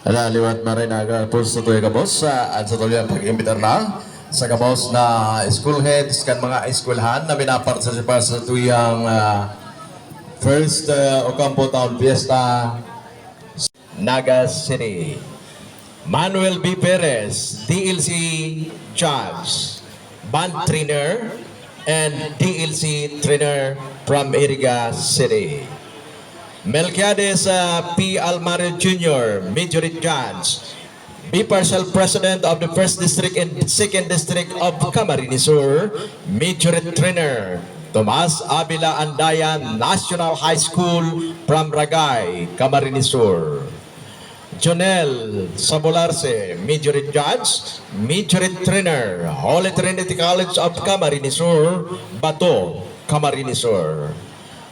Liwat marinaga po sa tuyo kabos at sa tuyo pag-imbitar na sa kabos na school heads kan mga eskwelahan na binapartisipa sa tuyang first Ocampo Town Fiesta Naga City. Manuel B. Perez, DLC Judge, Band Trainer, and DLC Trainer from Iriga City. Melquiades P. Almario Jr., Majority Judge, B. Parcel President of the 1st District and 2nd District of Camarines Sur, Majority Trainer, Tomas Avila Andayan, National High School from Ragay, Camarines Sur. Jonel Sabularse, Majority Judge, Majority Trainer, Holy Trinity College of Camarines Sur, Bato, Camarines Sur.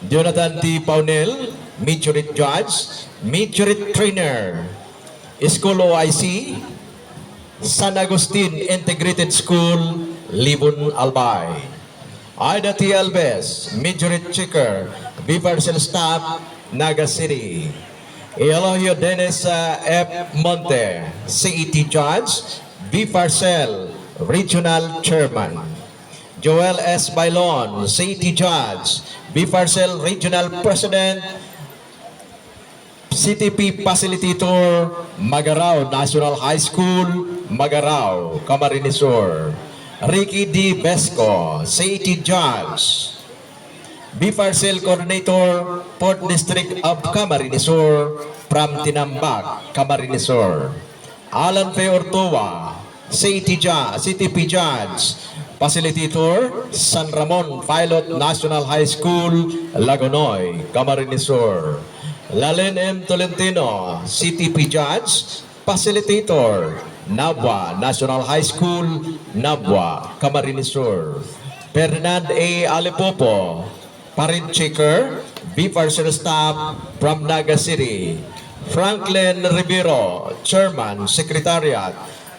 Jonathan T. Paunel, Majority Judge, Majority Trainer, School OIC, San Agustin Integrated School, Libon Albay. Aida T. Alves, Majority Checker, B. Parcel Staff, Naga City. Elohio Dennis F. Monte, CET Judge, B. Parcel, Regional Chairman. Joel S. Bailon, CET Judge, B. Parcel Regional President, CTP Facilitator, Magarao National High School, Magarao, Camarines Sur. Ricky D. Besco, CET Judge, B. Parcel Coordinator, 4th District of Camarines Sur, from Tinambak, Camarines Sur. Alan P. Ortoa, CTP Judge, Facilitator, San Ramon Pilot National High School, Lagonoy, Camarines Sur. Lalen M. Tolentino, CTP Judge, Facilitator, Nabwa National High School, Nabwa, Camarines Sur. Fernand A. Alipopo, Parin Checker, B. Parcel Staff from Naga City. Franklin Rivero, Chairman, Secretariat,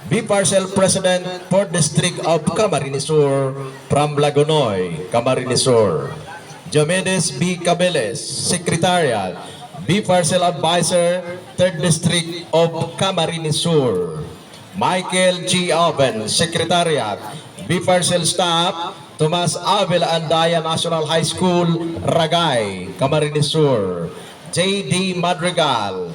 B. Parcel President, 4th District of Camarines Sur, from Lagonoy, Camarines Sur. Jomedes B. Cabeles, Secretariat, B. Parcel Advisor, 3rd District of Camarines Sur. Michael G. Alben, Secretariat, B. Parcel Staff, Tomas Avila Andaya National High School, Ragay, Camarines Sur. J.D. Madrigal,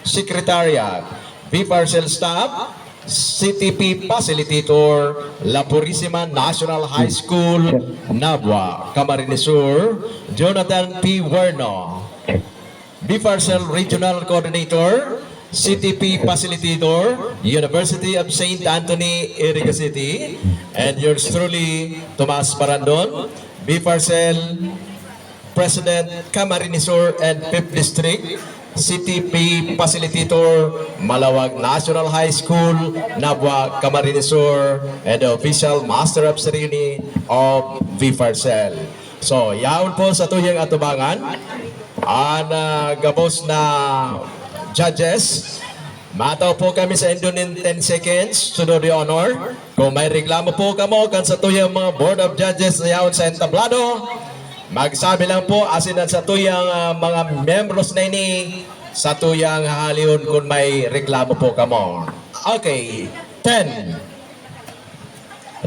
Secretariat, B. Parcel Staff, CTP Facilitator, La Purisima National High School, Nabwa, Camarines Sur. Jonathan P. Werno, B. Parcel Regional Coordinator, CTP Facilitator, University of St. Anthony, Iriga City. And yours truly, Tomas Parandon, B. Parcel President, Camarines Sur and 5th District, CTP Facilitator, Malawag National High School, Nabwa, Camarines Sur, and the official Master of Ceremony of V. Parcel. So, yaon po sa tuyang atubangan, ang gabos na judges. Mataw po kami sa Indonesia 10 seconds, sunod the honor. Kung may reklamo po kamo kan sa tuyang mga Board of Judges na yaon sa entablado, magsabi lang po asin sa tuyang mga membros na ini sa tuyang halion kung may reklamo po kamo. Okay, 10, 9,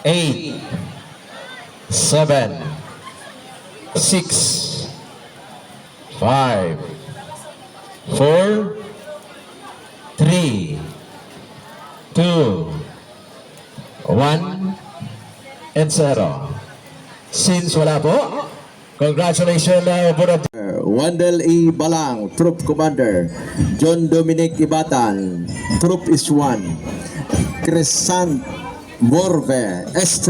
8, 7, 6, 5, 4, 3, 2, 1, and 0. Since wala po, congratulations Board of Wendell E. Balang, Troop Commander. John Dominic Ibatan, Troop is 1. Crescent Morve, S2.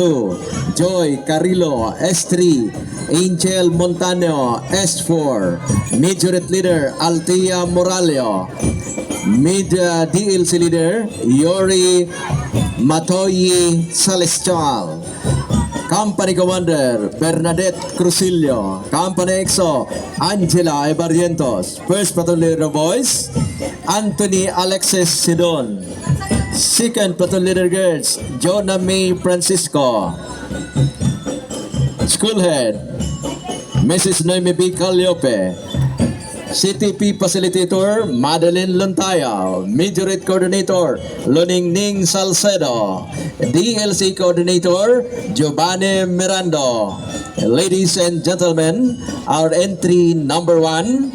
Joy Carrillo, S3. Angel Montano, S4. Majority Leader Altia Moralio. Media DLC Leader Yori Matoyi Celestial. Company Commander Bernadette Crucillo. Company EXO Angela Ebarrientos. First Platoon Leader Boys Anthony Alexis Sidon. Second Platoon Leader Girls Jonah May Francisco. School Head Mrs. Noemi B. Calliope. CTP Facilitator, Madeline Luntaya. Majorate Coordinator, Luningning Salcedo. DLC Coordinator, Giovanni Mirando. Ladies and gentlemen, our entry number 1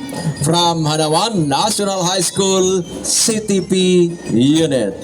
from Hanawan National High School CTP Unit.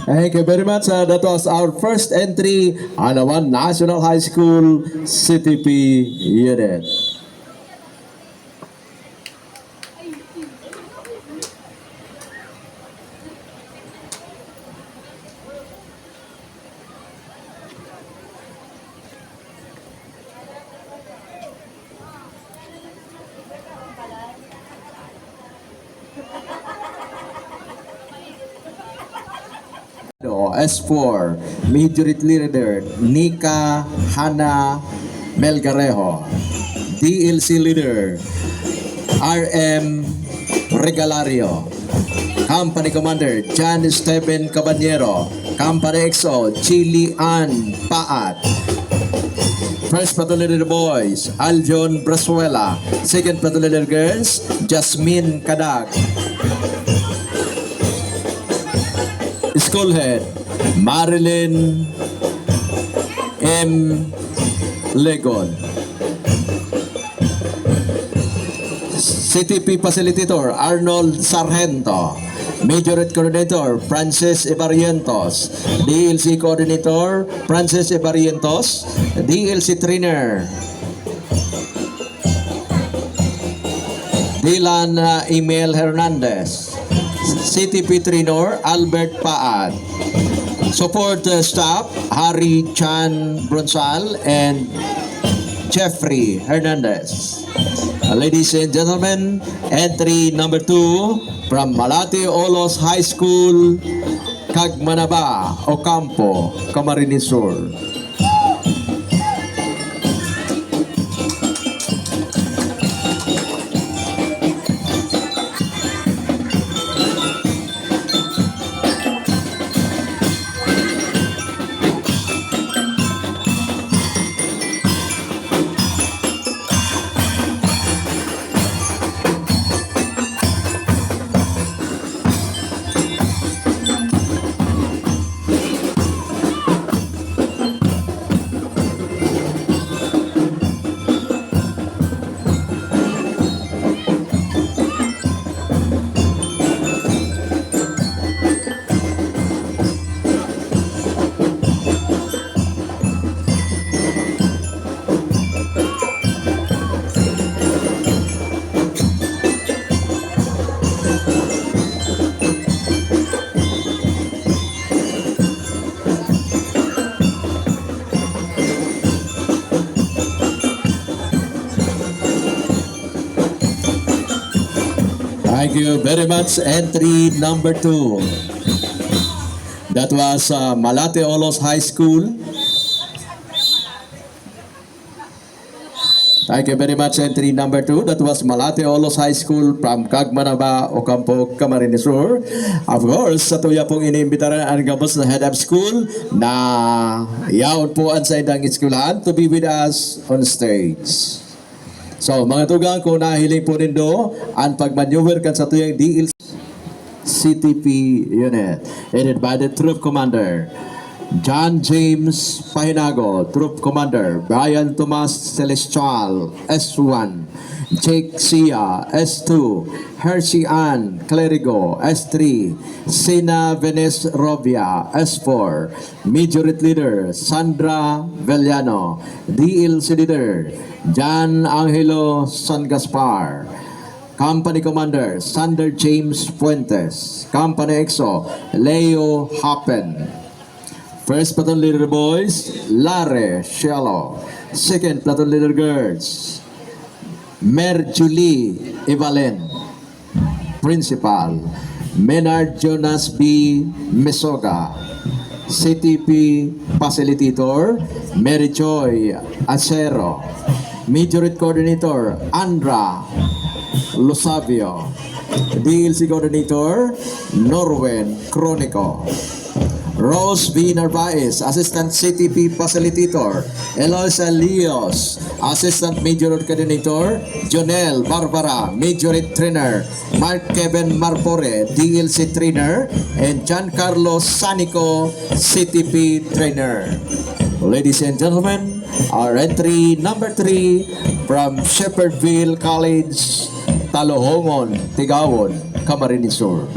Thank you very much. That was our first entry on Hanawan National High School CTP Unit. S4, Majority Leader, Nika Hana Melgarejo. DLC Leader, RM Regalario. Company Commander, John Esteban Caballero. Company XO, Chili Ann Paat. First Patrol Leader Boys, Aljon Brasuela. Second Patrol Leader Girls, Jasmine Kadag. School Head, Marilyn M. Legon. CTP Facilitator, Arnold Sargento. Majority Coordinator, Francis Ibarientos. DLC Coordinator, Francis Ibarientos. DLC Trainer, Dylan Emil Hernandez. CTP Trainer, Albert Paad. Support staff, Harry Chan Bronsal and Jeffrey Hernandez. Ladies and gentlemen, entry number 2 from Malate Olos High School, Cagmanaba, Ocampo, Camarines Sur. Thank you very much. Entry number 2. That was Malate Olos High School. Thank you very much. Entry number 2, that was Malate Olos High School from Cagmanaba, Ocampo, Camarines Sur. Of course, sa tuya pong inimbitaran ang gabos na head of school na yaon po ang sa indang eskwelahan to be with us on stage. So, mga tugang, kung nahiling po nindo ang pagmaneuver kan sa tuyang DL CTP unit, headed by the Troop Commander John James Pahinago, Troop Commander Brian Tomas Celestial, S1, Jake Sia, S2, Hershey Ann Clerigo, S3, Sina Venes Robia, S4, Majority Leader Sandra Vellano, DLC Leader John Angelo San Gaspar, Company Commander Sander James Fuentes, Company EXO Leo Happen, First Platoon Leader Boys, Lare Shialo. Second Platoon Leader Girls, Mer Julie Evalen. Principal, Menard Jonas B. Mesoga. CTP Facilitator, Mary Joy Acero. Majority Coordinator, Andra Losavio. DLC Coordinator, Norwen Cronico. Rose V. Narvaez, Assistant CTP Facilitator. Eloisa Leos, Assistant Major Coordinator. Jonel Barbara, Major Trainer. Mark Kevin Marpore, DLC Trainer. And Giancarlo Sanico, CTP Trainer. Ladies and gentlemen, our entry number 3 from Shepherdville College, Talohongon, Tigawon, Camarines Sur.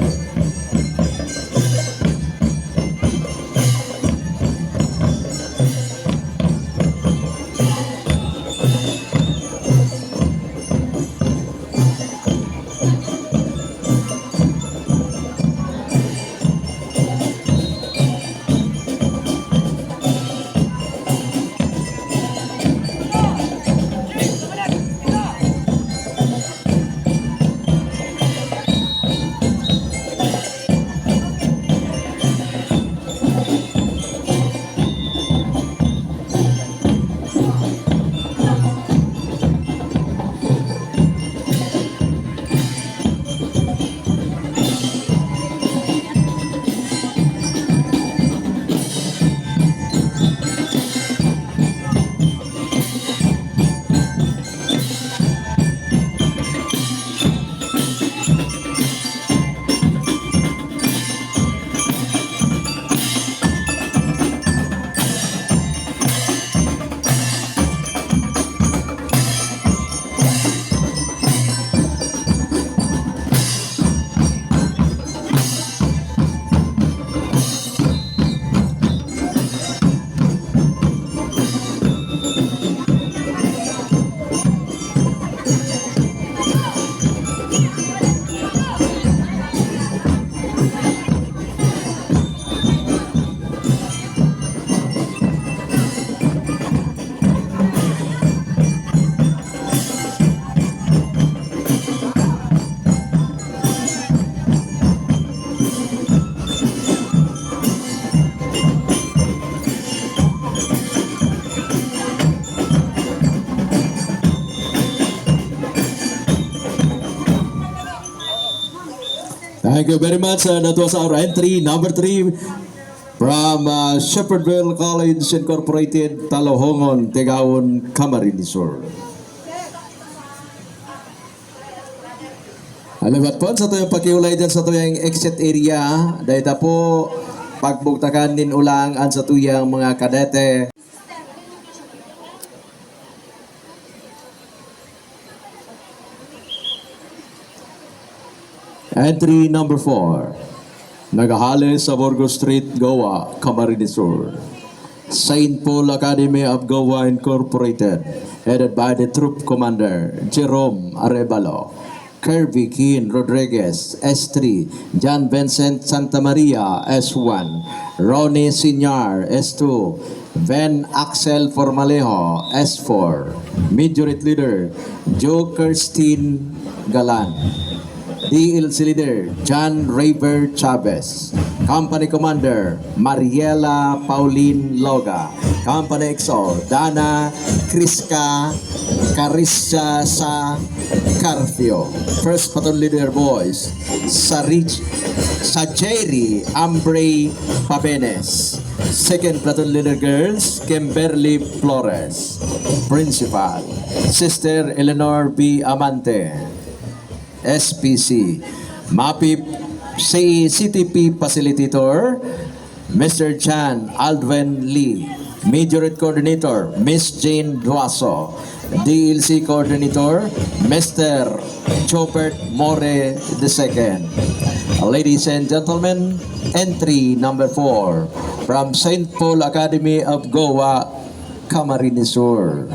Thank you very much. That was our entry number 3 from Shepherdville College Incorporated, Talohongon, Tigawon, Camarines Sur. Alabat po sa tuyong pakiulay dyan sa tuyong exit area. Dahil po pagbugtakan din ulang ang sa tuyang mga kadete. Entry number 4. Nagahali sa Burgos Street, Goa, Camarines Sur. St. Paul Academy of Goa Incorporated, headed by the Troop Commander Jerome Arevalo. Kirby Keen Rodriguez, S3. John Vincent Santa Maria, S1. Ronnie Sinyar, S2. Ven Axel Formalejo, S4. Majority Leader Joe Kirstine Galan. DLC Leader John Raver Chavez. Company Commander Mariela Pauline Loga. Company EXO Dana Criska Carissa sa Carpio. First Platoon Leader Boys, sa Jerry Ambre Pabenes. Second Platoon Leader Girls, Kimberly Flores. Principal, Sister Eleanor B. Amante. SPC, MAPIP CTP Facilitator, Mr. Chan Aldwin Lee. Majorate Coordinator, Miss Jane Duaso. DLC Coordinator, Mr. Chopert More II. Ladies and gentlemen, entry number 4 from St. Paul Academy of Goa, Camarines Sur.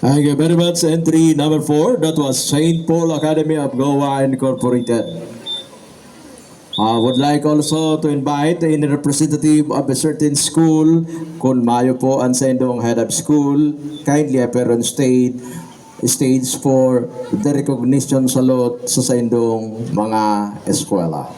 Thank you very much. Entry number 4, that was St. Paul Academy of Goa Incorporated. I would like also to invite a representative of a certain school, kung mayo po ang sa indong head of school, kindly appear on stage for the recognition salute sa indong mga eskwela.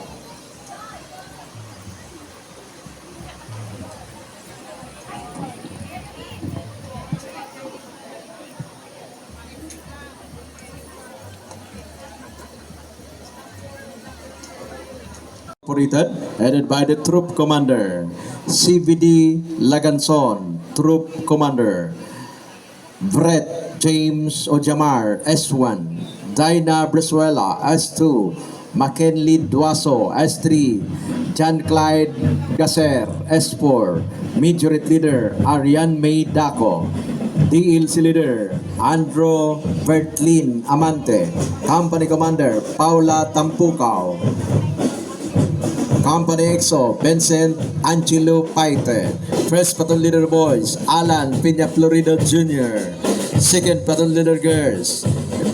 Headed by the Troop Commander, CVD Laganson, Troop Commander, Brett James Ojamar, S1, Dinah Brizuela, S2, McKinley Duaso, S3, John Clyde Gasser, S4, Majority Leader, Ariane May Daco, DLC Leader, Andrew Bertlin Amante, Company Commander, Paula Tampukaw, Company EXO, Vincent Angelo Paite. First Platoon Leader Boys, Alan Pina Florida Jr. Second Platoon Leader Girls,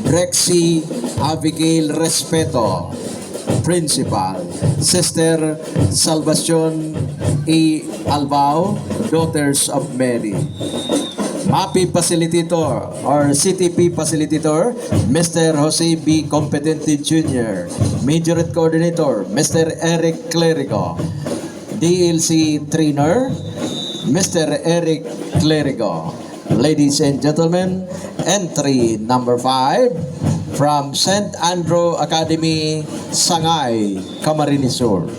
Brexy Abigail Respeto. Principal, Sister Salvacion E. Albao, Daughters of Mary. MAPI Facilitator or CTP Facilitator, Mr. Jose B. Competente Jr. Majorate Coordinator, Mr. Eric Clerigo. DLC Trainer, Mr. Eric Clerigo. Ladies and gentlemen, entry number 5 from St. Andrew Academy, Sangay, Camarines Sur.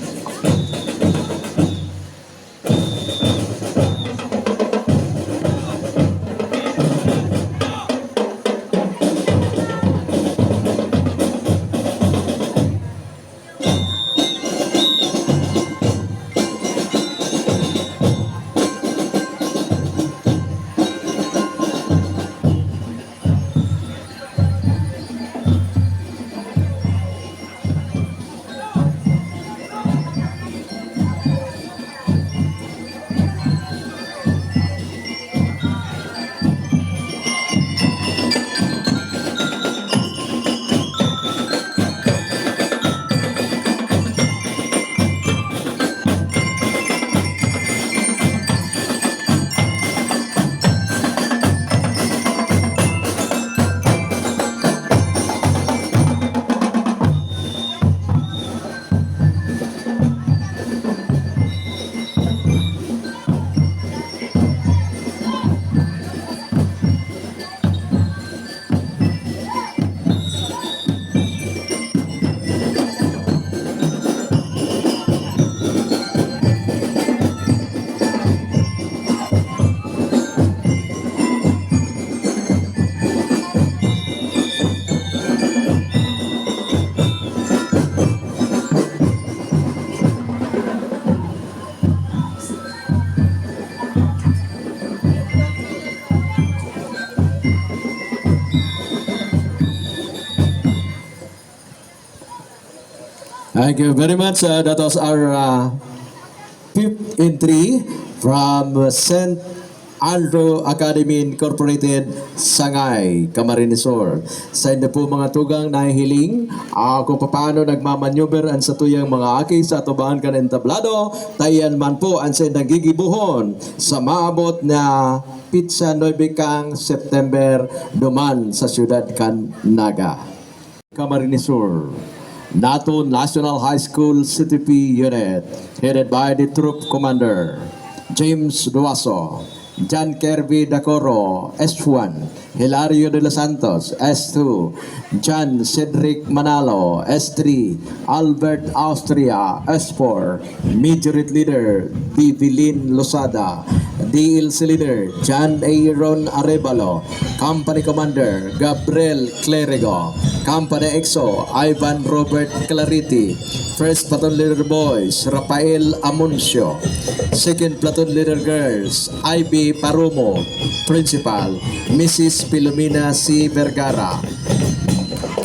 Thank you very much. That was our fifth entry from St. Andrew Academy Incorporated, Sangay, Camarines Sur. Sa inyo po mga tugang nahihiling kung paano nagmamaneuver ang sa tuyang mga aki sa atubangan ka ng tablado, tayan man po ang sa nagigibuhon sa maabot na Pizza 9 kang September duman sa siyudad kan Naga. Camarines Sur. NATO National High School CTP Unit, headed by the Troop Commander James Duaso, John Kirby Dacoro, S1, Hilario de los Santos, S2, John Cedric Manalo, S3, Albert Austria, S4, Majority Leader Bibilin Losada, DLC Leader John Aaron Arevalo, Company Commander Gabriel Clerigo, Company EXO Ivan Robert Clarity, First Platoon Leader Boys Rafael Amuncio, Second Platoon Leader Girls Ivy Parumo, Principal Mrs. Pilomena C. Vergara,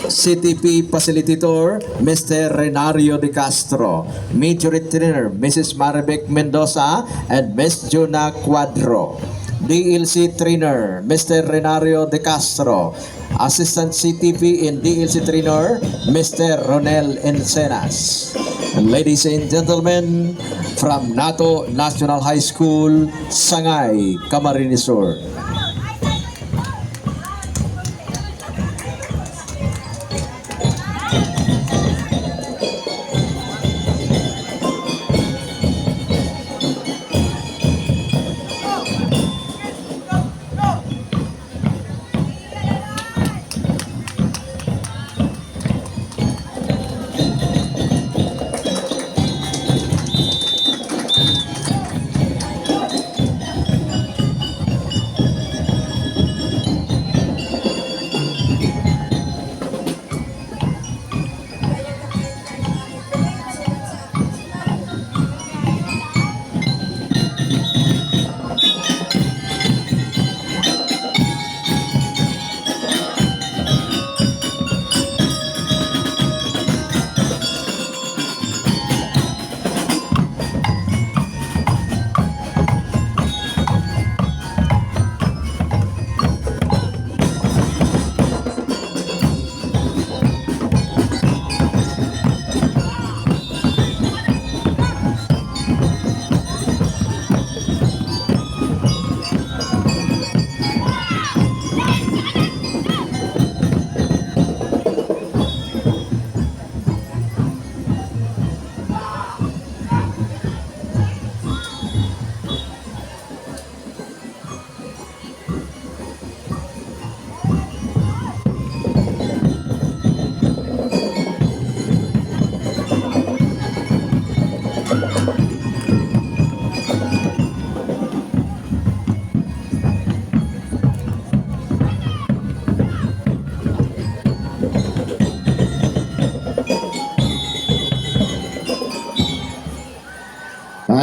CTP Facilitator Mr. Renario De Castro, Major Trainer Mrs. Maribek Mendoza and Ms. Juna Cuadro, DLC Trainer Mr. Renario De Castro, Assistant CTP and DLC Trainer Mr. Ronel Encenas. And ladies and gentlemen, from NATO National High School, Sangay, Camarines Sur.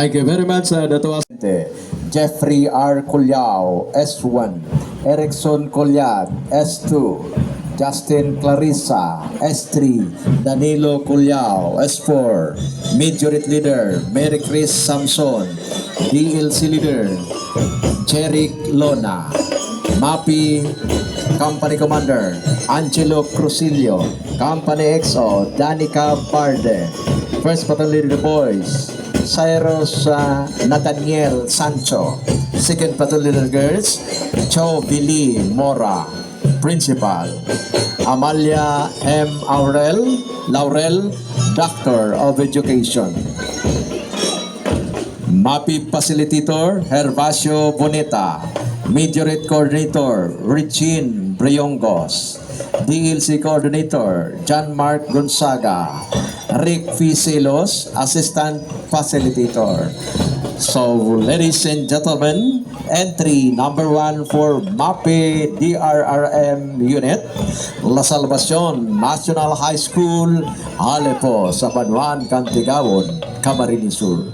Thank you very much. That was Jeffrey R. Culyao, S1, Erickson Culyat, S2, Justin Clarissa, S3, Danilo Culyao, S4, Majority Leader Mary Chris Samson, DLC Leader Jeric Lona, MAPI Company Commander Angelo Crucilio, Company EXO Danica Barde, First Platoon Leader Boys Cyrus Nathaniel Sancho, Second Platoon Leader Girls Cho Billy Mora, Principal Amalia M. Laurel, Doctor of Education, MAPI Facilitator Herbacio Boneta, Majorate Coordinator Regine Briongos, DLC Coordinator John Mark Gonzaga, Rick Fiselos, Assistant Facilitator. So, ladies and gentlemen, entry number 1 for MAPE DRRM Unit, La Salvacion National High School, Alepo, sa Banwan, Cantigawon, Camarines Sur.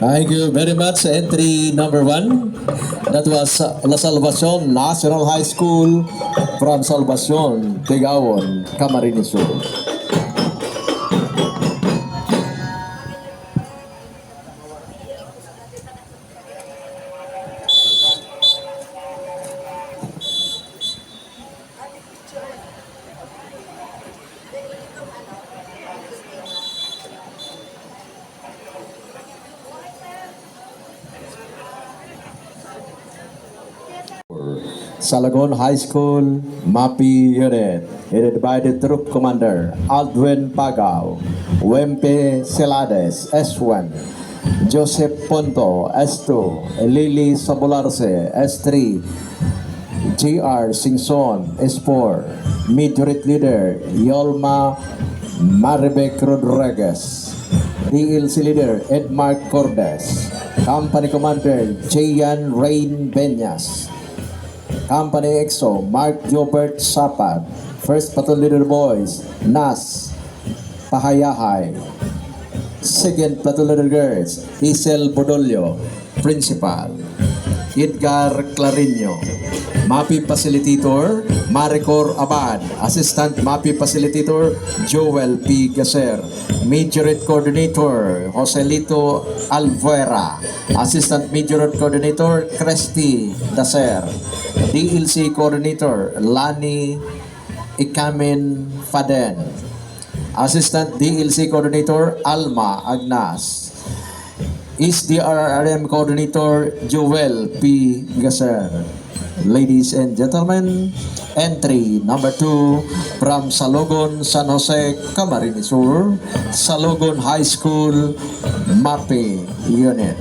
Thank you very much. Entry number 1. That was La Salvacion National High School from Salvacion, Tigawon, Camarines Sur. Salagon High School, MAPI Unit, headed by the Troop Commander Aldwin Pagao, Wempe Celades, S1, Joseph Ponto, S2, Lily Sabularse, S3, JR Singson, S4, Majority Leader Yolma Maribek Rodriguez, DLC Leader Edmark Cordes, Company Commander Jayan Rain Benyas, Company EXO, Mark Jobert Sapad, First Platoon Leader Boys, Nas Pahayahay, Second Platoon Leader Girls, Isel Bodolio, Principal, Edgar Clarino, MAPI Facilitator, Maricor Abad, Assistant MAPI Facilitator, Joel P. Gaser, Majorate Coordinator, Joselito Alvera, Assistant Majorate Coordinator, Cresty Daser, DLC Coordinator, Lani Ikamin Faden, Assistant DLC Coordinator, Alma Agnas, SDRRM Coordinator, Joel P. Gaser. Ladies and gentlemen, entry number 2 from Salogon, San Jose, Camarines Sur, Salogon High School, MAPI Unit.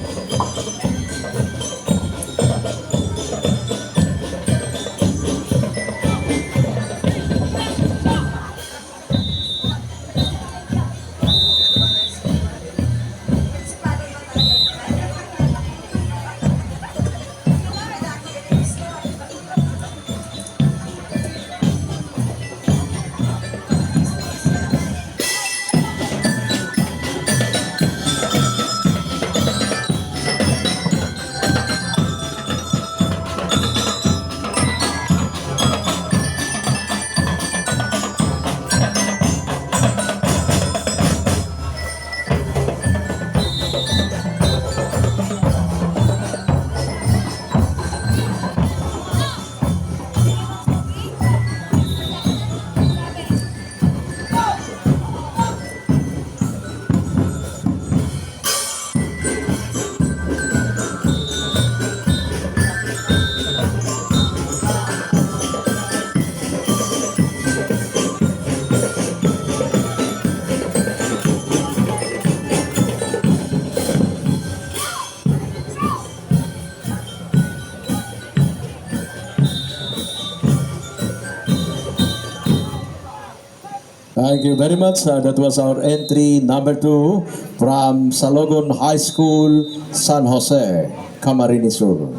Thank you very much. That was our entry number 2 from Salogon High School, San Jose, Camarines Sur.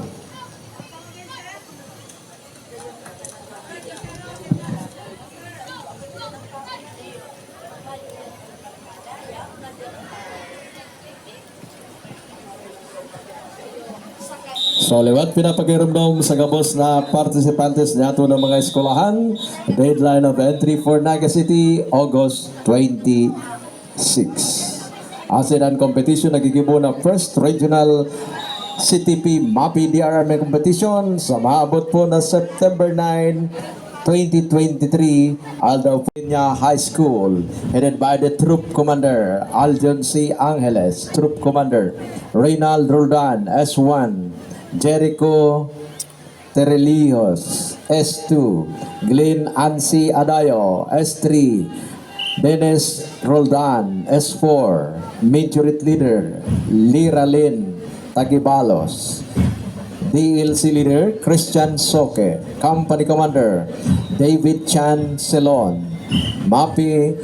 So, lewat pinapagirumdom sa gabos na participantes nato ng mga eskolahan, deadline of entry for Naga City, August 26. ASEAN competition nagigibo na first regional CTP MAPI DRRM competition sa maabot po na September 9, 2023, Aldo Peña High School, headed by the Troop Commander Aljon C. Angeles, Troop Commander Reynald Roldan, S1, Jericho Terelios, S2, Glenn Ansi Adayo, S3, Dennis Roldan, S4, Majority Leader Lira Lynn Tagibalos, DLC Leader Christian Soke, Company Commander David Chan Celon, MAPI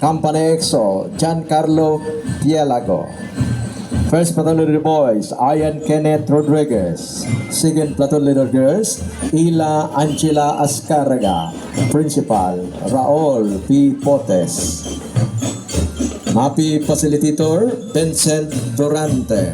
Company EXO Giancarlo Pielago, First Platoon Leader Boys, Ian Kenneth Rodriguez. Second Platoon Leader Girls, Ila Angela Ascarga. Principal, Raul P. Potes. MAPI Facilitator, Vincent Durante.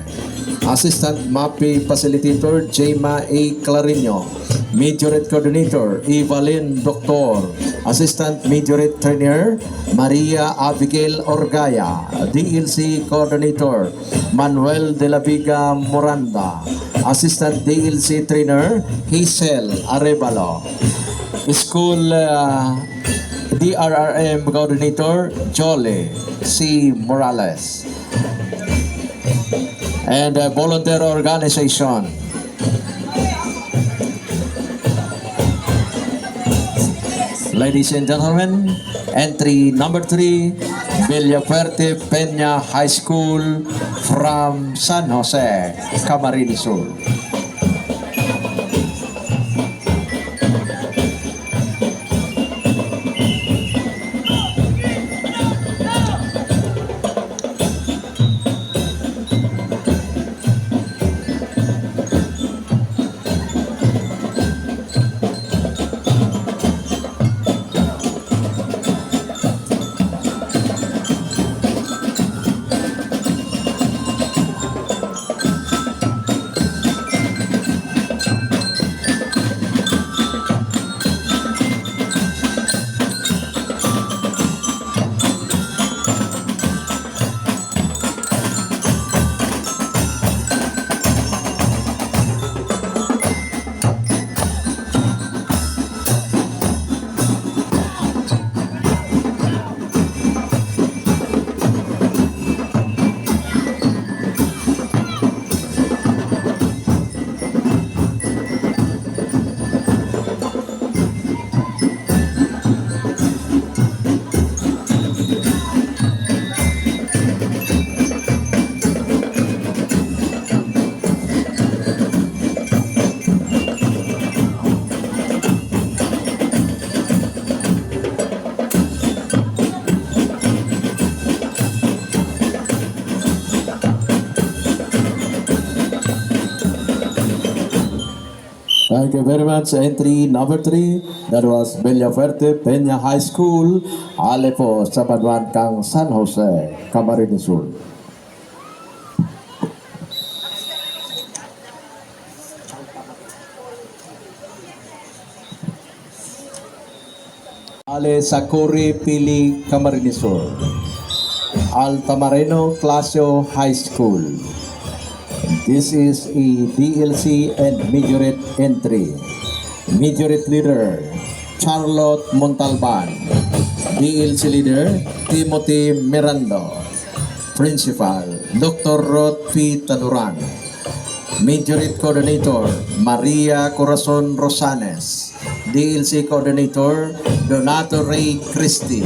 Assistant MAPI Facilitator, Jema A. Clarino. Majorette Coordinator, Evelyn Doctor. Assistant Majorette Trainer, Maria Abigail Orgaya. DLC Coordinator, Manuel De La Viga Moranda. Assistant DLC Trainer, Hazel Arevalo. School DRRM Coordinator, Jolly C. Morales. And volunteer organization. Ladies and gentlemen, entry number 3, Villafuerte Peña High School from San Jose, Camarines Sur. Thank you very much. Entry number 3, that was Villafuerte Peña High School, Alepo, sa Paduan kang San Jose, Camarines Sur. Ale Sakuri Pili, Camarines Sur. Altamareno Clasio High School. This is a DLC and majorette entry. Majorette leader, Charlotte Montalban. DLC leader, Timothy Miranda. Principal, Dr. Rod P. Taduran. Majorette coordinator, Maria Corazon Rosanes. DLC coordinator, Donato Ray Christie.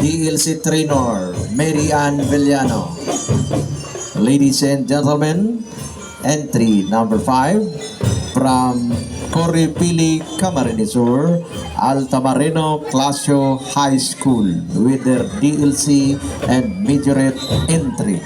DLC trainer, Mary Ann Villano. Ladies and gentlemen, entry number 5 from Coripili, Camarines Sur, Altamareno Clasio High School with their DLC and majorette entry.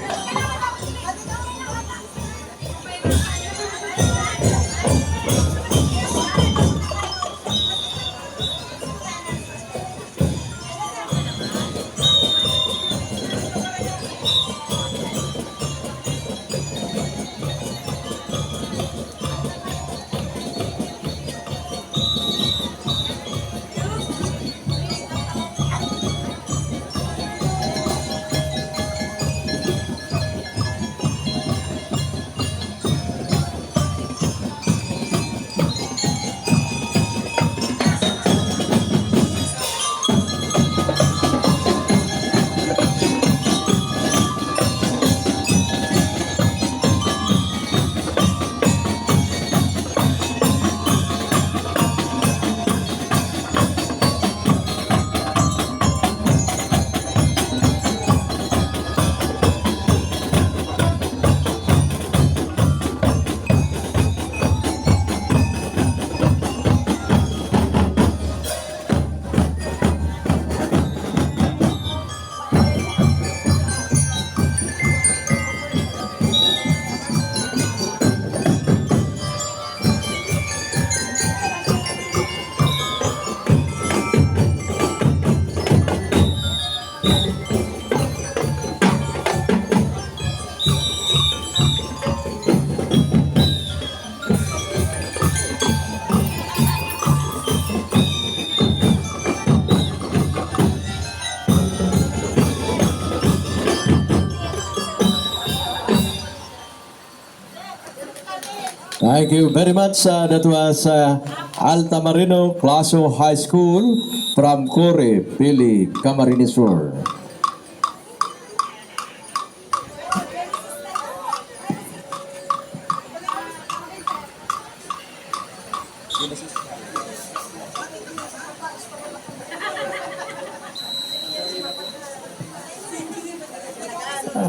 Thank you very much. That was Alta Marino Claso High School from Core, Pili, Camarines Sur.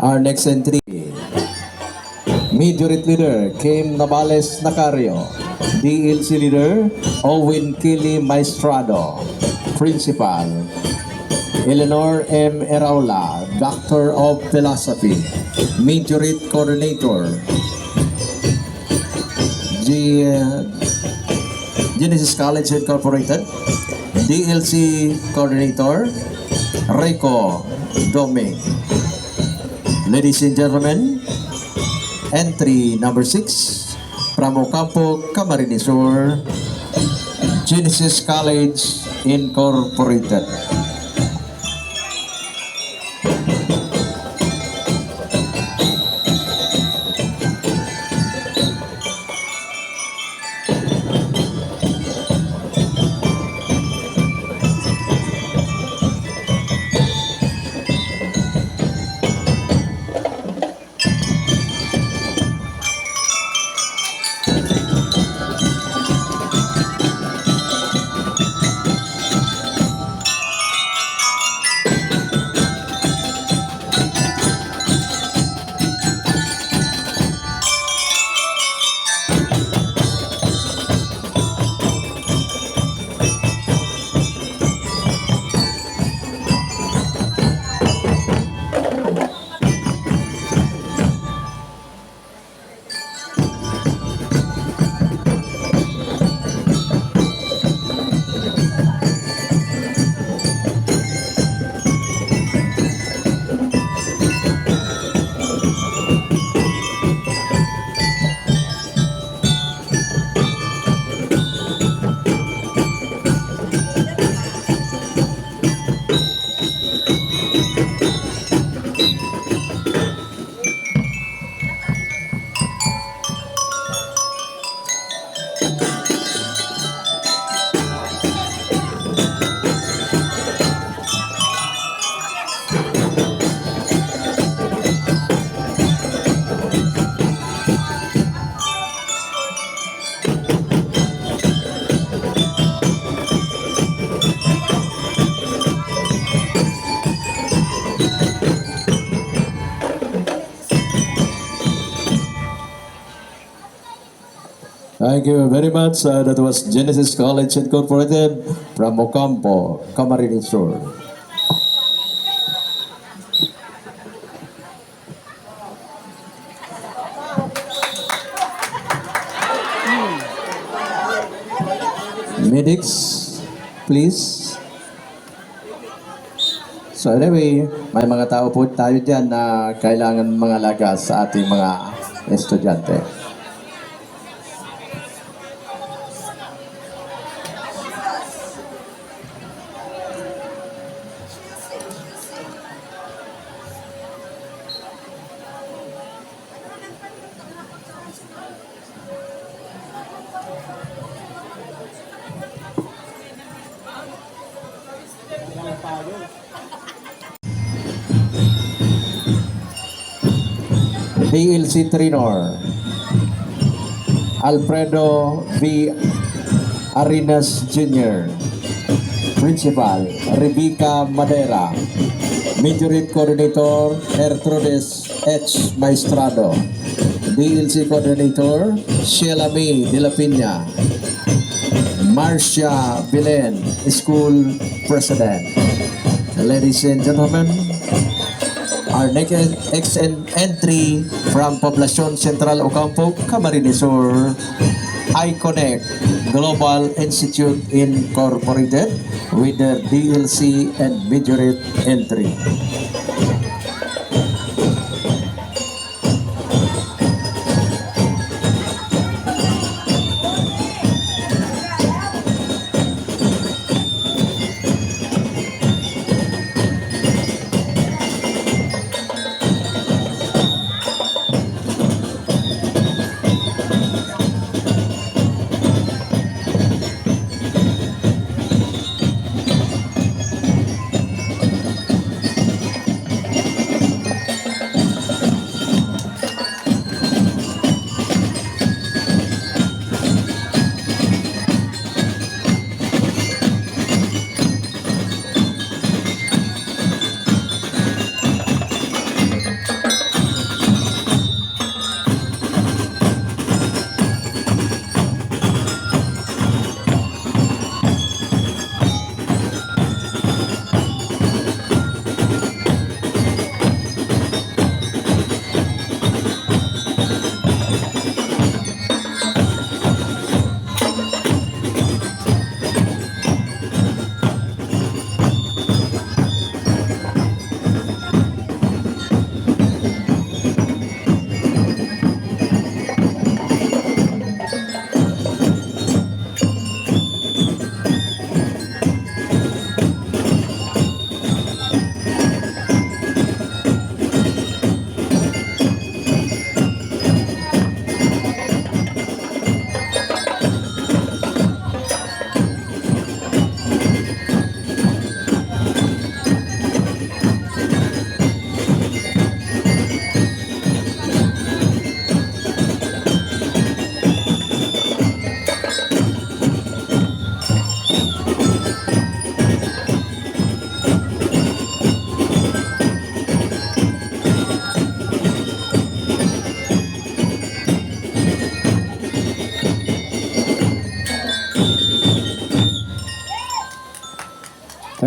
Our next entry, Majority Leader Kim Navales Nacario, DLC Leader Owen Kili Maestrado, Principal Eleanor M. Eraula, Doctor of Philosophy, Majority Coordinator Genesis College Incorporated, DLC Coordinator Rico Doming. Ladies and gentlemen, entry number 6 from Ocampo, Camarines Sur, Genesis College Incorporated. Thank you very much. That was Genesis College Incorporated from Ocampo, Camarines Sur. Medics, please. So anyway, may mga tao po tayo dyan na kailangan mga lagas sa ating mga estudyante. DLC Trinor, Alfredo V. Arenas Jr., Principal Rebecca Madera, Majority Coordinator Gertrudes H. Maestrado, DLC Coordinator Sheila May de la Pina, Marcia Belen, School President. Ladies and gentlemen, our next entry from Poblacion Central Ocampo, Camarines Sur, iConnect Global Institute Incorporated with their DLC and majority entry.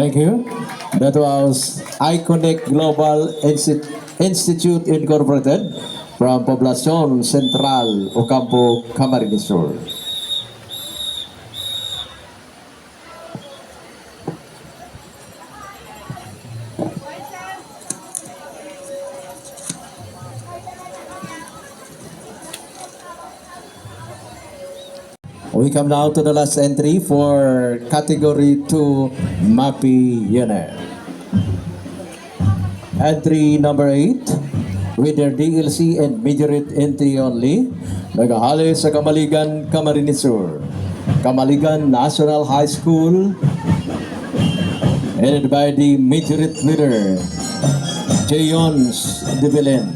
Thank you. That was Iconic Global Institute Incorporated from Poblacion Central, Ocampo, Camarines Sur. We come now to the last entry for Category 2 MAPI unit. Entry number 8 with their DLC and majority entry only. Nagahali sa Kamaligan, Camarines Sur. Kamaligan National High School, headed by the majority leader, Jayons De Belen,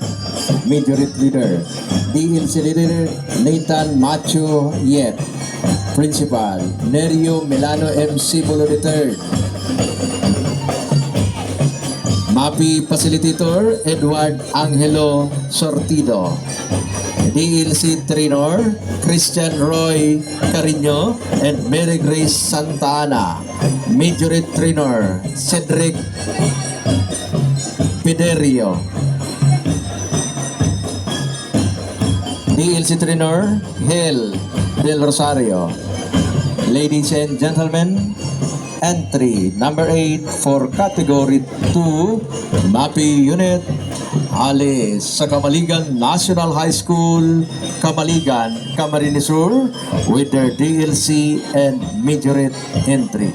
majority leader. DLC leader, Nathan Macho Yet. Principal, Nerio Milano MC Bolo III. MAPI Facilitator, Edward Angelo Sortido. DLC Trainer, Christian Roy Carino and Mary Grace Santa Ana. Majority Trainer, Cedric Piderio. DLC Trainer, Hel Del Rosario. Ladies and gentlemen, entry number 8 for Category 2 MAPI Unit, hali sa Kamaligan National High School, Kamaligan, Camarines Sur, with their DLC and majority entry.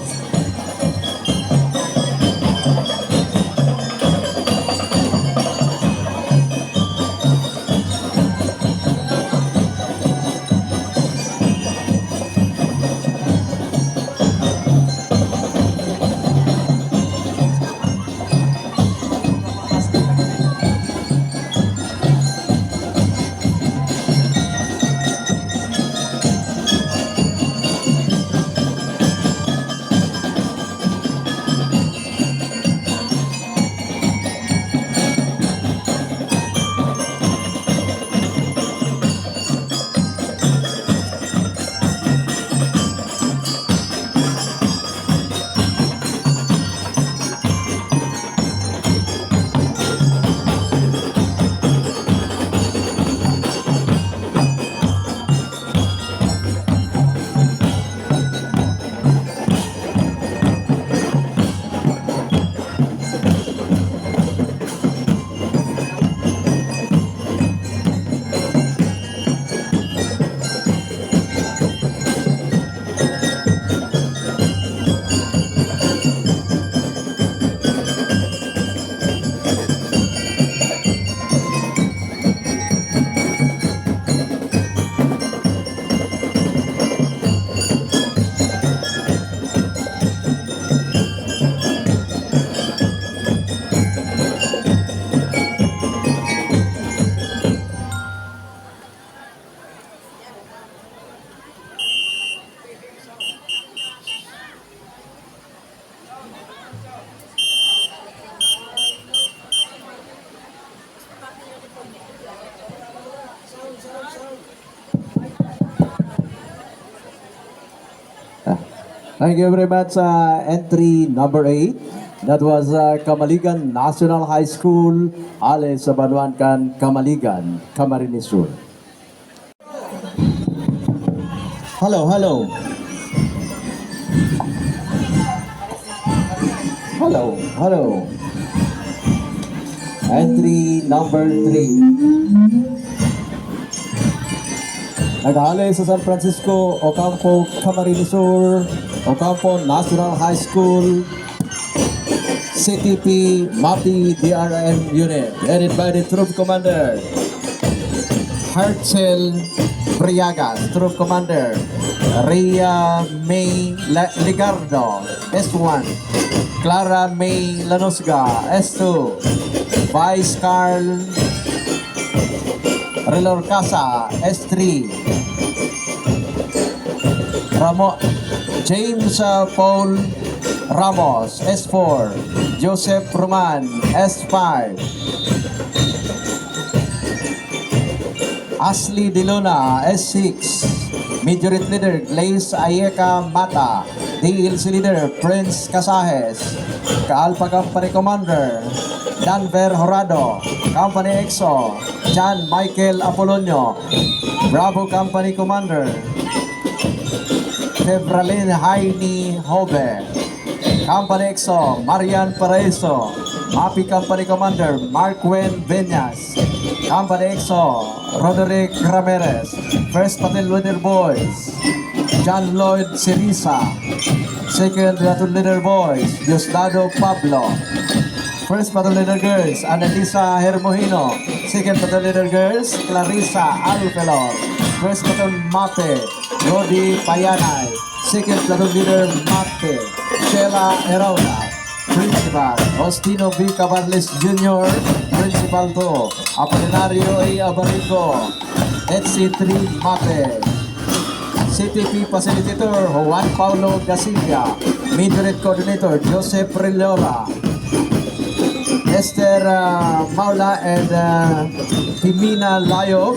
Thank you very much. Entry number 8. That was Kamaligan National High School, ale sa Banuancan, Kamaligan, Camarines Sur. Hello, hello. Hello, hello. Entry number 3. Naghali sa San Francisco, Ocampo, Camarines Sur, Ocampo National High School, CTP MAPI DRN Unit, headed by the Troop Commander Hartzell Briagas, Troop Commander Rhea May Ligardo, S1, Clara May Lanosga, S2, Vice Carl Relor Casa, S3, James Paul Ramos, S4, Joseph Roman, S5, Ashley Delona, S6, Majority Leader Glaze Ayeka Mata, DLC Leader Prince Casajes, Alpha Company Commander Danver Horado, Company EXO John Michael Apolonio, Bravo Company Commander Febralin Haini Hobe, Company EXO Marian Paraiso, Mapi Company Commander Marquen Benyas, Company EXO Roderick Ramirez, First Platoon Leader Boys John Lloyd Sirisa, Second Platoon Leader Boys Diosdado Pablo, First Platoon Leader Girls Annalisa Hermohino, Second Platoon Leader Girls Clarissa Alfelor, First Platoon Mape Rodi Payanay, Second Platoon Leader Mape Sheila Herona, Principal Ostino V. Cabarles Jr., Principal 2 Apolinario A. Abarico, HC3 Mape, CTP Facilitator Juan Paulo Gasilla, Midret Coordinator Joseph Rillola, Esther Maula and Timina Layo,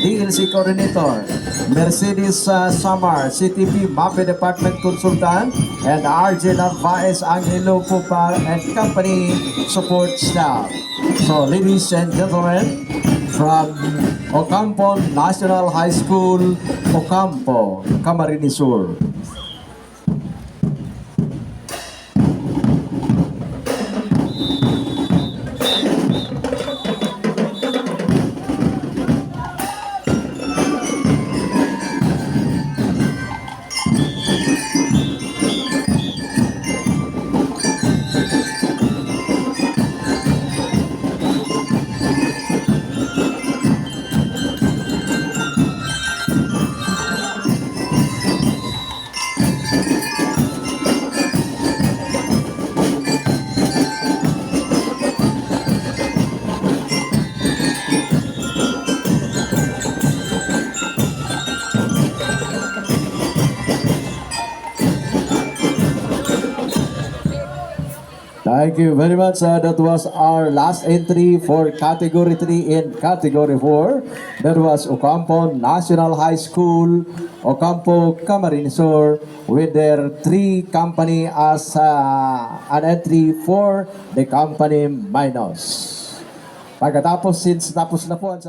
DLC Coordinator Mercedes Samar, CTP MAPE Department Consultant, and RJ Narvaez Angelo Pupa and Company Support Staff. So ladies and gentlemen, from Ocampo National High School, Ocampo, Camarines Sur. Thank you very much. That was our last entry for Category 3 and Category 4. That was Ocampo National High School, Ocampo, Camarines Sur, with their 3 company as an entry for the company minus. Pagkatapos, since tapos na po ang